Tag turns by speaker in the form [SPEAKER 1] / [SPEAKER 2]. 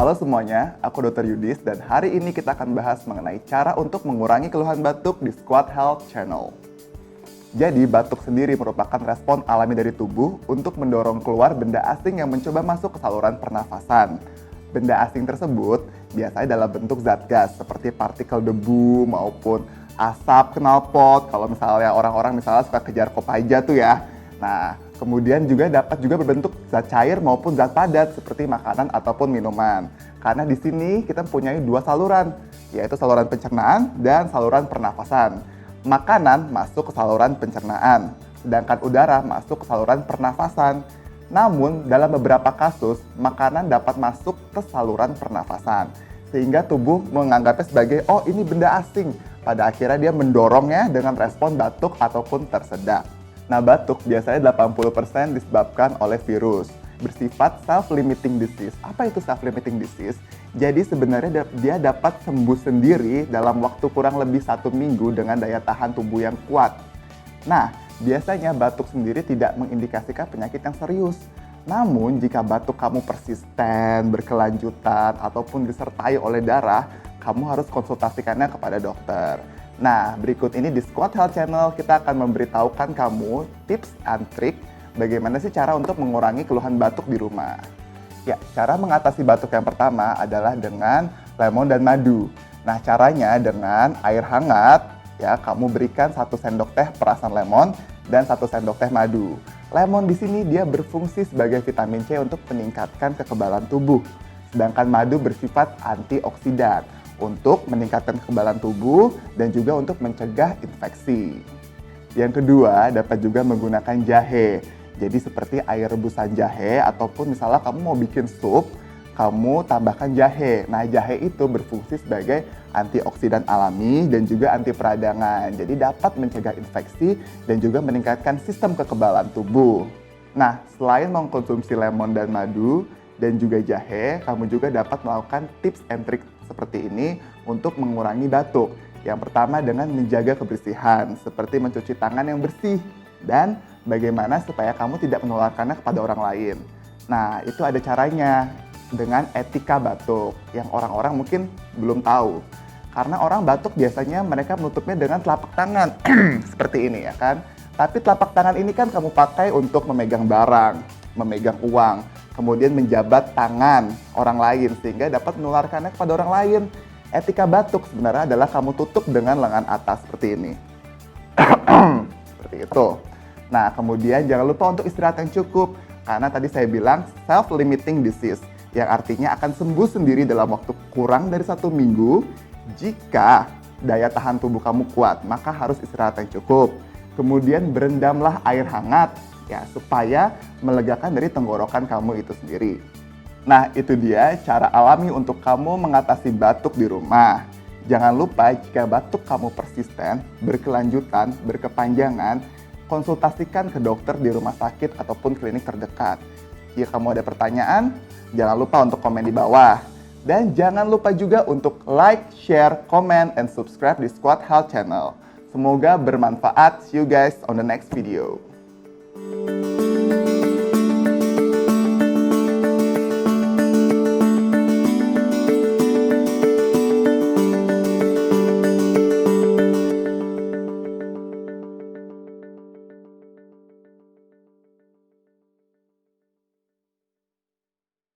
[SPEAKER 1] Halo semuanya, aku Dr. Yudis dan hari ini kita akan bahas mengenai cara untuk mengurangi keluhan batuk di Squad Health Channel. Jadi, batuk sendiri merupakan respon alami dari tubuh untuk mendorong keluar benda asing yang mencoba masuk ke saluran pernafasan. Benda asing tersebut biasanya dalam bentuk zat gas seperti partikel debu maupun asap knalpot. Kalau misalnya orang-orang suka kejar Kopaja tuh ya. Nah, kemudian dapat berbentuk zat cair maupun zat padat seperti makanan ataupun minuman. Karena di sini kita mempunyai dua saluran, yaitu saluran pencernaan dan saluran pernafasan. Makanan masuk ke saluran pencernaan, sedangkan udara masuk ke saluran pernafasan. Namun, dalam beberapa kasus, makanan dapat masuk ke saluran pernafasan, sehingga tubuh menganggapnya sebagai, oh ini benda asing. Pada akhirnya dia mendorongnya dengan respon batuk ataupun tersedak. Nah, batuk biasanya 80% disebabkan oleh virus, bersifat self-limiting disease. Apa itu self-limiting disease? Jadi sebenarnya dia dapat sembuh sendiri dalam waktu kurang lebih 1 minggu dengan daya tahan tubuh yang kuat. Nah, biasanya batuk sendiri tidak mengindikasikan penyakit yang serius. Namun, jika batuk kamu persisten, berkelanjutan, ataupun disertai oleh darah, kamu harus konsultasikannya kepada dokter. Nah, berikut ini di Squad Health Channel kita akan memberitahukan kamu tips and trik bagaimana sih cara untuk mengurangi keluhan batuk di rumah. Ya, cara mengatasi batuk yang pertama adalah dengan lemon dan madu. Nah, caranya dengan air hangat, ya, kamu berikan 1 sendok teh perasan lemon dan 1 sendok teh madu. Lemon di sini dia berfungsi sebagai vitamin C untuk meningkatkan kekebalan tubuh, sedangkan madu bersifat antioksidan untuk meningkatkan kekebalan tubuh dan juga untuk mencegah infeksi. Yang kedua, dapat juga menggunakan jahe. Jadi seperti air rebusan jahe ataupun misalnya kamu mau bikin sup, kamu tambahkan jahe. Nah, jahe itu berfungsi sebagai antioksidan alami dan juga anti peradangan. Jadi dapat mencegah infeksi dan juga meningkatkan sistem kekebalan tubuh. Nah, selain mengkonsumsi lemon dan madu dan juga jahe, kamu juga dapat melakukan tips and trik seperti ini untuk mengurangi batuk. Yang pertama dengan menjaga kebersihan, seperti mencuci tangan yang bersih dan bagaimana supaya kamu tidak menularkannya kepada orang lain. Nah, itu ada caranya dengan etika batuk yang orang-orang mungkin belum tahu. Karena orang batuk biasanya mereka menutupnya dengan telapak tangan, seperti ini ya kan. Tapi telapak tangan ini kan kamu pakai untuk memegang barang, memegang uang, kemudian menjabat tangan orang lain sehingga dapat menularkannya kepada orang lain. Etika batuk sebenarnya adalah kamu tutup dengan lengan atas seperti ini. Seperti itu. Nah, kemudian jangan lupa untuk istirahat yang cukup. Karena tadi saya bilang self-limiting disease, yang artinya akan sembuh sendiri dalam waktu kurang dari 1 minggu. Jika daya tahan tubuh kamu kuat, maka harus istirahat yang cukup. Kemudian berendamlah air hangat, ya, supaya melegakan dari tenggorokan kamu itu sendiri. Nah, itu dia cara alami untuk kamu mengatasi batuk di rumah. Jangan lupa jika batuk kamu persisten, berkelanjutan, berkepanjangan, konsultasikan ke dokter di rumah sakit ataupun klinik terdekat. Jika kamu ada pertanyaan, jangan lupa untuk komen di bawah. Dan jangan lupa juga untuk like, share, comment, and subscribe di Squad Health Channel. Semoga bermanfaat. See you guys on the next video.